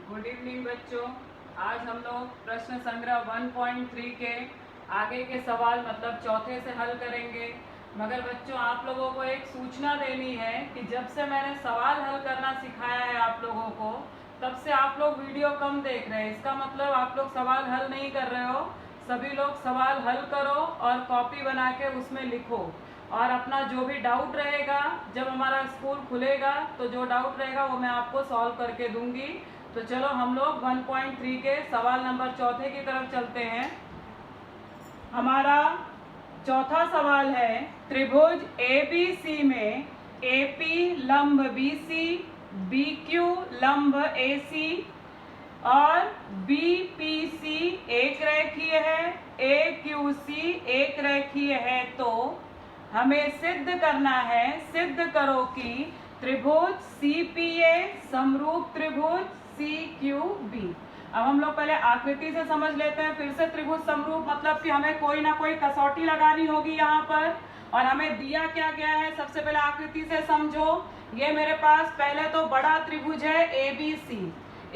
Good evening बच्चों। आज हम लोग प्रश्न संग्रह 1.3 के आगे के सवाल मतलब चौथे से हल करेंगे। मगर बच्चों आप लोगों को एक सूचना देनी है कि जब से मैंने सवाल हल करना सिखाया है आप लोगों को, तब से आप लोग वीडियो कम देख रहे हैं। इसका मतलब आप लोग सवाल हल नहीं कर रहे हो। सभी लोग सवाल हल करो और कॉपी बना के उसमें लिखो। और अपना जो भी डाउट रहेगा, जब हमारा स्कूल खुलेगा तो जो डाउट रहेगा वो मैं आपको सॉल्व करके दूंगी। तो चलो हम लोग 1.3 के सवाल नंबर चौथे की तरफ चलते हैं। हमारा चौथा सवाल है, त्रिभुज ABC में AP लंब BC, BQ लंब AC और BPC एक रेखीय है, AQC एक रेखीय है। तो हमें सिद्ध करना है, सिद्ध करो कि त्रिभुज CPA समरूप त्रिभुज CQB। अब हम लोग पहले आकृति से समझ लेते हैं, फिर से त्रिभुज समरूप मतलब कि हमें कोई ना कोई कसौटी लगानी होगी यहाँ पर। और हमें दिया क्या गया है, सबसे पहले आकृति से समझो। ये मेरे पास पहले तो बड़ा त्रिभुज है ABC।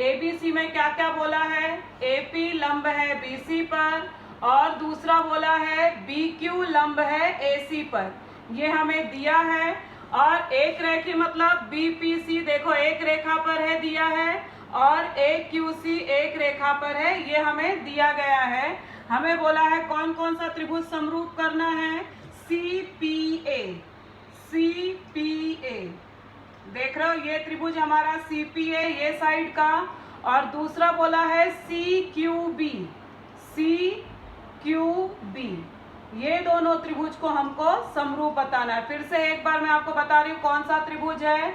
ABC में क्या क्या बोला है, AP लंब है BC पर और दूसरा बोला है BQ लंब है AC पर। ये हमें दिया है। और एक रेखी मतलब BPC देखो एक रेखा पर है दिया है और AQC एक रेखा पर है, ये हमें दिया गया है। हमें बोला है कौन कौन सा त्रिभुज समरूप करना है, CPA। CPA देख रहे हो, ये त्रिभुज हमारा CPA ये साइड का, और दूसरा बोला है CQB। CQB ये दोनों त्रिभुज को हमको समरूप बताना है। फिर से एक बार मैं आपको बता रही हूँ कौन सा त्रिभुज है,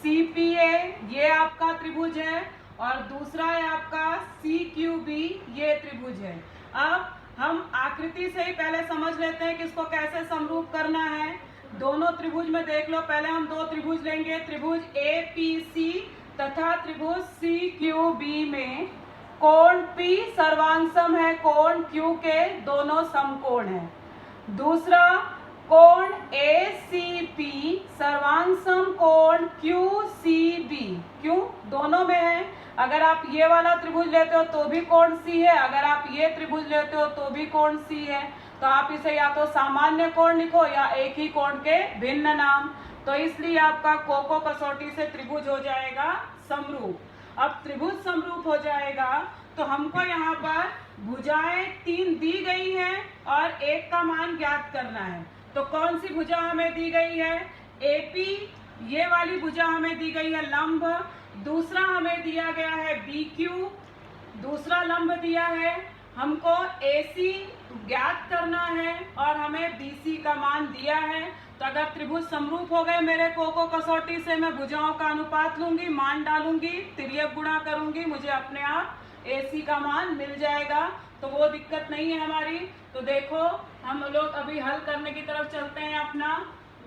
CPA ये आपका त्रिभुज है और दूसरा है आपका CQB ये त्रिभुज है। अब हम आकृति से ही पहले समझ लेते हैं कि इसको कैसे समरूप करना है। दोनों त्रिभुज में देख लो, पहले हम दो त्रिभुज लेंगे, त्रिभुज APC तथा त्रिभुज CQB में कोण P सर्वांग है, कोण Q के दोनों समकोण है। दूसरा कोण ACP सर्वांग कोण QCB, क्यों दोनों में है। अगर आप ये वाला त्रिभुज लेते हो तो भी कोण C है, अगर आप ये त्रिभुज लेते हो तो भी कोण C है। तो आप इसे या तो सामान्य कोण लिखो या एक ही कोण के भिन्न नाम। तो इसलिए आपका कोको कसौटी से त्रिभुज हो जाएगा समरूप। अब त्रिभुज समरूप हो जाएगा तो हमको यहाँ पर भुजाएं 3 दी गई हैं और एक का मान ज्ञात करना है। तो कौन सी भुजा हमें दी गई है, AP ये वाली भुजा हमें दी गई है लंब। दूसरा हमें दिया गया है BQ, दूसरा लंब दिया है। हमको AC ज्ञात करना है और हमें BC का मान दिया है। तो अगर त्रिभुज समरूप हो गए मेरे कोको कसौटी से, मैं भुजाओं का अनुपात लूंगी, मान डालूंगी, तिर्यक गुणा करूंगी, मुझे अपने आप AC का मान मिल जाएगा। तो वो दिक्कत नहीं है हमारी। तो देखो हम लोग अभी हल करने की तरफ चलते हैं अपना।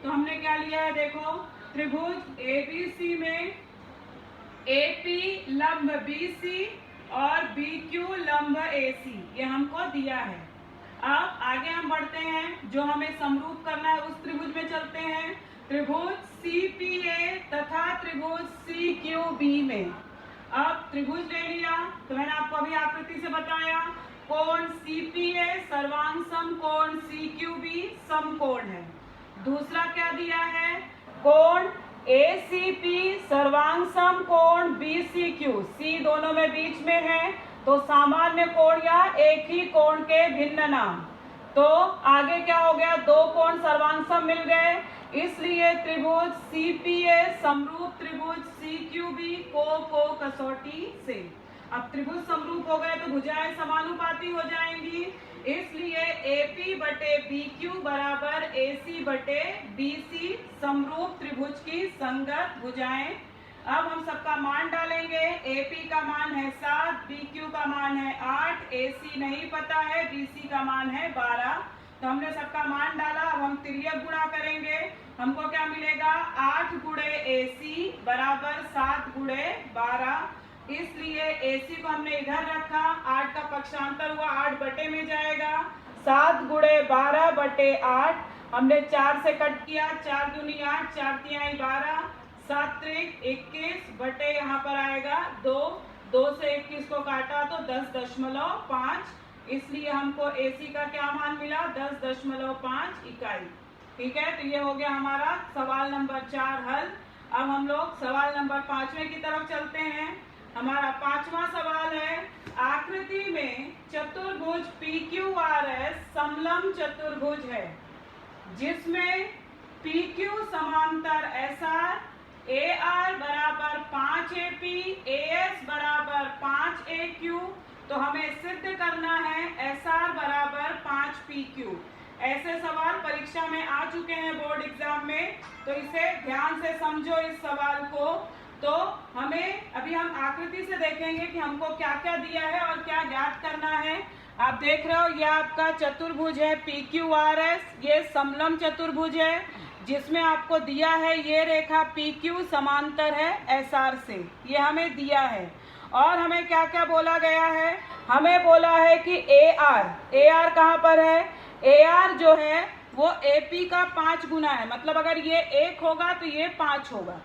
तो हमने क्या लिया है, देखो त्रिभुज ABC में AP लंब BC और BQ लंब AC ये हमको दिया है। अब आगे हम बढ़ते हैं, जो हमें समरूप करना है उस त्रिभुज में चलते हैं। त्रिभुज CPA तथा त्रिभुज CQB में अब त्रिभुज ले लिया तो मैंने आपको अभी आकृति से बताया, कोण CPA सर्वांग समकोण CQB समकोण है। दूसरा क्या दिया है, कोण ACP सर्वांग समकोण BCQ, C दोनों में बीच में है तो सामान्य कोण या एक ही कोण के भिन्न नाम। तो आगे क्या हो गया, दो कोण सर्वांग सम मिल गए, इसलिए त्रिभुज CPA समरूप त्रिभुज CQB को कसौटी से। अब त्रिभुज समरूप हो गए तो भुजाएं समानुपाती हो जाएंगी, इसलिए AP बटे BQ बराबर AC बटे BC समरूप त्रिभुज की संगत भुजाएं। अब हम सबका मान डालेंगे, AP का मान है 7, BQ का मान है 8, AC नहीं पता है, BC का मान है 12। तो हमने सबका मान डाला। अब हम तिर्यक गुणा करेंगे, हमको क्या मिलेगा, 8 गुणे AC बराबर 7 गुणे 12। इसलिए AC को हमने इधर रखा, 8 का पक्षांतर हुआ 8 बटे में जाएगा, 7 गुणे 12 बटे 8 हमने 4 से कट किया, 4 दूनी 8, 4 तिहाई 12, 7 त्रिक 21 बटे यहाँ पर आएगा 2। 2 से 21 को काटा तो 10.5, इसलिए हमको AC का क्या मान मिला, 10.5 इकाई। ठीक है, तो ये हो गया हमारा सवाल नंबर 4 हल। अब हम लोग सवाल नंबर 5वें की तरफ चलते हैं। हमारा 5वां सवाल है, आकृति में चतुर्भुज PQRS समलंब चतुर्भुज है जिसमें PQ समांतर SR, AR बराबर 5AP, AS बराबर 5AQ। तो हमें सिद्ध करना है SR बराबर 5PQ। ऐसे सवाल परीक्षा में आ चुके हैं बोर्ड एग्जाम में, तो इसे ध्यान से समझो इस सवाल को। तो हमें अभी हम आकृति से देखेंगे कि हमको क्या क्या दिया है और क्या ज्ञात करना है। आप देख रहे हो, यह आपका चतुर्भुज है PQRS, ये समलंब चतुर्भुज है जिसमें आपको दिया है ये रेखा PQ समांतर है SR से, ये हमें दिया है। और हमें क्या क्या बोला गया है, हमें बोला है कि AR कहाँ पर है, AR जो है वो AP का 5 गुना है, मतलब अगर ये 1 होगा तो ये 5 होगा,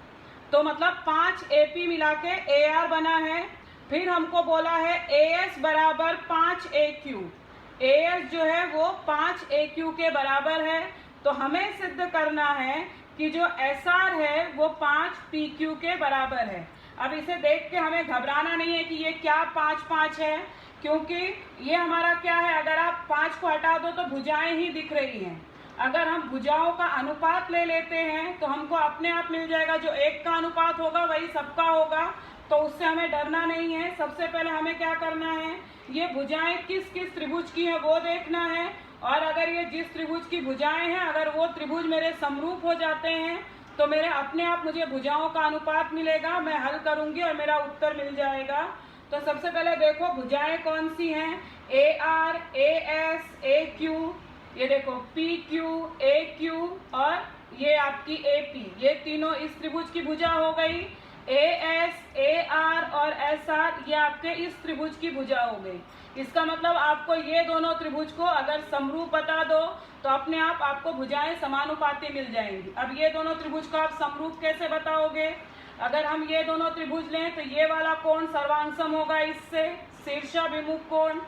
तो मतलब 5 AP मिला के AR बना है। फिर हमको बोला है AS बराबर 5 AQ, AS जो है वो 5 AQ के बराबर है। तो हमें सिद्ध करना है कि जो SR है वो 5 PQ के बराबर है। अब इसे देख के हमें घबराना नहीं है कि ये क्या 5-5 है, क्योंकि ये हमारा क्या है, अगर आप 5 को हटा दो तो भुजाएं ही दिख रही हैं। अगर हम भुजाओं का अनुपात ले लेते हैं तो हमको अपने आप मिल जाएगा, जो 1 का अनुपात होगा वही सबका होगा, तो उससे हमें डरना नहीं है। सबसे पहले हमें क्या करना है, ये भुजाएं किस किस त्रिभुज की है वो देखना है, और अगर ये जिस त्रिभुज की भुजाएं हैं अगर वो त्रिभुज मेरे समरूप हो जाते हैं तो मेरे अपने आप मुझे भुजाओं का अनुपात मिलेगा, मैं हल करूंगी और मेरा उत्तर मिल जाएगा। तो सबसे पहले देखो भुजाएं कौन सी हैं, AR, AS, AQ, ये देखो PQ, AQ और ये आपकी AP, ये तीनों इस त्रिभुज की भुजा हो गई। AS, AR और SR ये आपके इस त्रिभुज की भुजा हो गई। इसका मतलब आपको ये दोनों त्रिभुज को अगर समरूप बता दो तो अपने आप आपको भुजाएं समानुपाती मिल जाएंगी। अब ये दोनों त्रिभुज को आप समरूप कैसे बताओगे, अगर हम ये दोनों त्रिभुज लें तो ये वाला कोण सर्वांगसम होगा इससे, शीर्षाभिमुख कोण।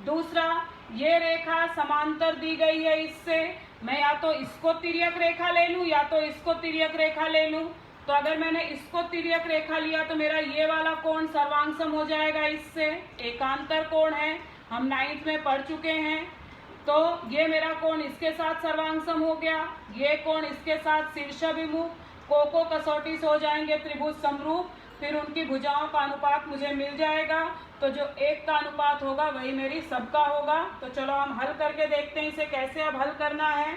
दूसरा, ये रेखा समांतर दी गई है इससे, मैं या तो इसको तिर्यक रेखा ले लूं या तो इसको तिर्यक रेखा ले लूं। तो अगर मैंने इसको तिर्यक रेखा लिया तो मेरा ये वाला कोण सर्वांगसम हो जाएगा इससे, एकांतर कोण है, हम 9th में पढ़ चुके हैं। तो ये मेरा कोण इसके साथ सर्वांगसम हो गया, ये कोण इसके साथ शीर्षाभिमुख, को कसौटी से हो जाएंगे त्रिभुज समरूप, फिर उनकी भुजाओं का अनुपात मुझे मिल जाएगा। तो जो 1 का अनुपात होगा वही मेरी सबका होगा। तो चलो हम हल करके देखते हैं इसे कैसे अब हल करना है।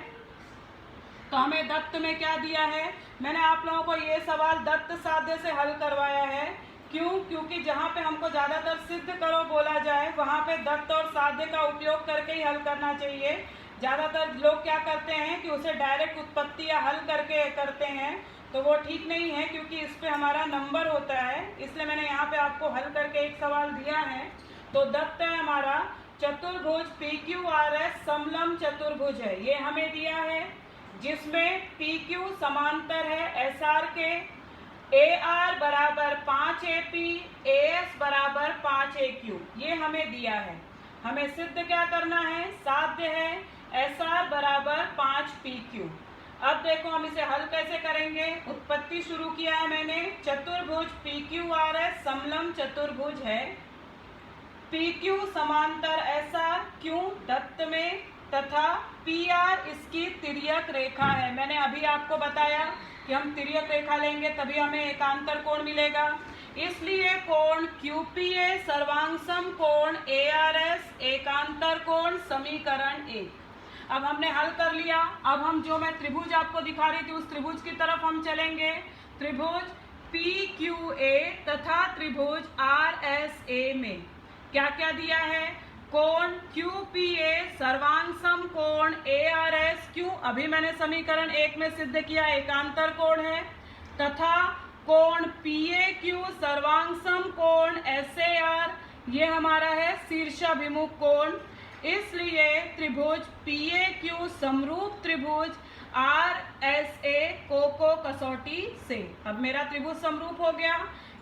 तो हमें दत्त में क्या दिया है, मैंने आप लोगों को ये सवाल दत्त साध्य से हल करवाया है। क्यों, क्योंकि जहाँ पे हमको ज़्यादातर सिद्ध करो बोला जाए वहाँ पे दत्त और साध्य का उपयोग करके ही हल करना चाहिए। ज़्यादातर लोग क्या करते हैं कि उसे डायरेक्ट उत्पत्ति या हल करके करते हैं, तो वो ठीक नहीं है क्योंकि इस पे हमारा नंबर होता है। इसलिए मैंने यहाँ पे आपको हल करके एक सवाल दिया है। तो दत्त है हमारा चतुर्भुज PQRS समलंब चतुर्भुज है, ये हमें दिया है, जिसमें PQ समांतर है SR के, AR बराबर 5 AP, AS बराबर 5 AQ, ये हमें दिया है। हमें सिद्ध क्या करना है, साध्य है SR बराबर 5 PQ। अब देखो हम इसे हल कैसे करेंगे, उत्पत्ति शुरू किया है मैंने। चतुर्भुज PQRS समलंब चतुर्भुज है, PQ समांतर SR क्यों दत्त में, तथा PR इसकी तिर्यक रेखा है। मैंने अभी आपको बताया कि हम तिर्यक रेखा लेंगे तभी हमें एकांतर कोण मिलेगा, इसलिए कोण QPA सर्वांगसम कोण ARS एकांतर कोण समीकरण 1। अब हमने हल कर लिया। अब हम जो मैं त्रिभुज आपको दिखा रही थी उस त्रिभुज की तरफ हम चलेंगे। त्रिभुज PQA तथा त्रिभुज RSA में क्या क्या दिया है, कोण QPA सर्वांगसम कोण ARS, क्यों, अभी मैंने समीकरण 1 में सिद्ध किया एकांतर कोण है, तथा कोण PAQ सर्वांगसम कोण SAR, ये हमारा है शीर्षाभिमुख कोण। इसलिए त्रिभुज PAQ समरूप त्रिभुज RSA को कसौटी से। अब मेरा त्रिभुज समरूप हो गया,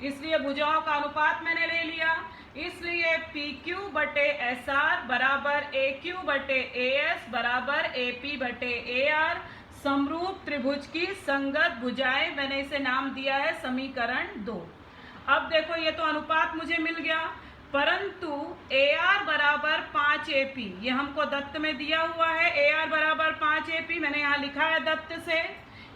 इसलिए भुजाओं का अनुपात मैंने ले लिया। इसलिए PQ बटे SR बराबर AQ बटे AS बराबर AP बटे AR समरूप त्रिभुज की संगत भुजाएं, मैंने इसे नाम दिया है समीकरण 2। अब देखो ये तो अनुपात मुझे मिल गया, परंतु AR बराबर 5 AP ये हमको दत्त में दिया हुआ है। AR बराबर 5 AP मैंने यहाँ लिखा है दत्त से।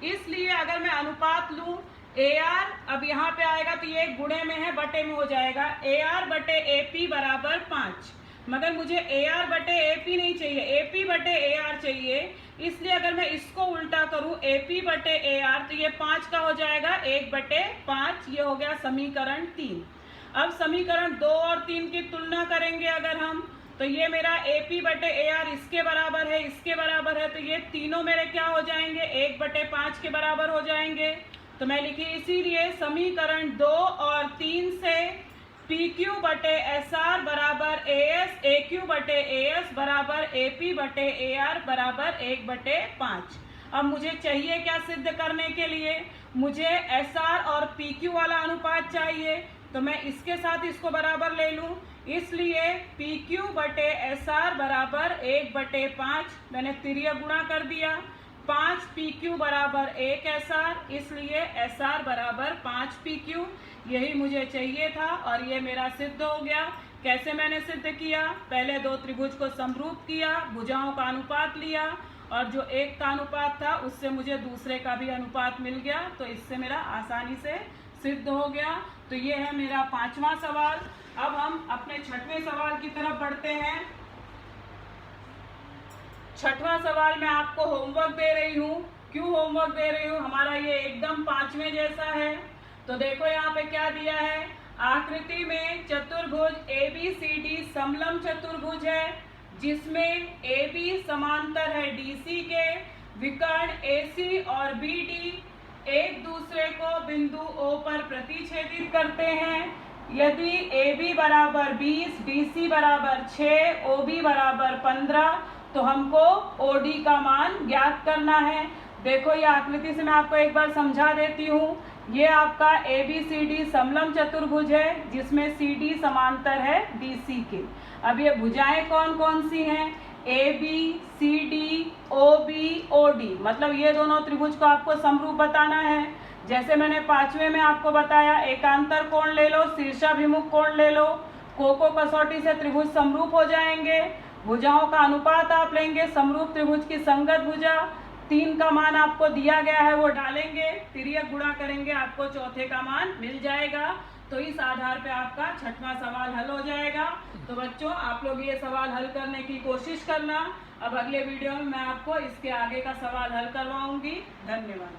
इसलिए अगर मैं अनुपात लूं AR, अब यहाँ पे आएगा तो ये गुणे में है, बटे में हो जाएगा। AR बटे AP बराबर 5, मगर मुझे AR बटे AP नहीं चाहिए, AP बटे AR चाहिए। इसलिए अगर मैं इसको उल्टा करूं AP बटे AR तो ये 5 का हो जाएगा 1 बटे 5। ये हो गया समीकरण 3। अब समीकरण 2 और 3 की तुलना करेंगे अगर हम, तो ये मेरा AP बटे AR इसके बराबर है, इसके बराबर है, तो ये तीनों मेरे क्या हो जाएंगे 1 बटे 5 के बराबर हो जाएंगे। तो मैं लिखी इसीलिए समीकरण 2 और 3 से PQ बटे SR बराबर AS, AQ बटे AS बराबर AP बटे AR बराबर 1 बटे 5। अब मुझे चाहिए क्या सिद्ध करने के लिए, मुझे SR और PQ वाला अनुपात चाहिए, तो मैं इसके साथ इसको बराबर ले लूं। इसलिए PQ बटे SR बराबर 1 बटे 5, मैंने तिर्यक गुणा कर दिया। 5 PQ बराबर 1 SR, इसलिए SR बराबर 5 PQ। यही मुझे चाहिए था और ये मेरा सिद्ध हो गया। कैसे मैंने सिद्ध किया, पहले दो त्रिभुज को समरूप किया, भुजाओं का अनुपात लिया और जो एक का अनुपात था उससे मुझे दूसरे का भी अनुपात मिल गया, तो इससे मेरा आसानी से सिद्ध हो गया। तो ये है मेरा 5वां सवाल। अब हम अपने 6वें सवाल की तरफ बढ़ते हैं। 6वां सवाल मैं आपको होमवर्क दे रही हूँ। क्यों होमवर्क दे रही हूँ, हमारा ये एकदम 5वें जैसा है। तो देखो यहाँ पे क्या दिया है, आकृति में चतुर्भुज ABCD समलंब चतुर्भुज है, जिसमें AB समांतर है DC के, विकर्ण AC और BD एक दूसरे को बिंदु O पर प्रतिच्छेदित करते हैं। यदि AB बराबर 20, DC बराबर 6, OB बराबर 15, तो हमको OD का मान ज्ञात करना है। देखो ये आकृति से मैं आपको एक बार समझा देती हूँ। ये आपका ABCD समलंब चतुर्भुज है, जिसमें CD समांतर है DC के। अब ये भुजाएं कौन कौन सी हैं, AB, CD, OB, OD, मतलब ये दोनों त्रिभुज को आपको समरूप बताना है। जैसे मैंने 5वें में आपको बताया, एकांतर कोण ले लो, शीर्षाभिमुख कोण ले लो, कोको कसौटी से त्रिभुज समरूप हो जाएंगे। भुजाओं का अनुपात आप लेंगे, समरूप त्रिभुज की संगत भुजा, 3 का मान आपको दिया गया है वो डालेंगे, तिर्यक गुणा करेंगे, आपको चौथे का मान मिल जाएगा। तो इस आधार पे आपका 6वां सवाल हल हो जाएगा। तो बच्चों आप लोग ये सवाल हल करने की कोशिश करना। अब अगले वीडियो में मैं आपको इसके आगे का सवाल हल करवाऊंगी। धन्यवाद।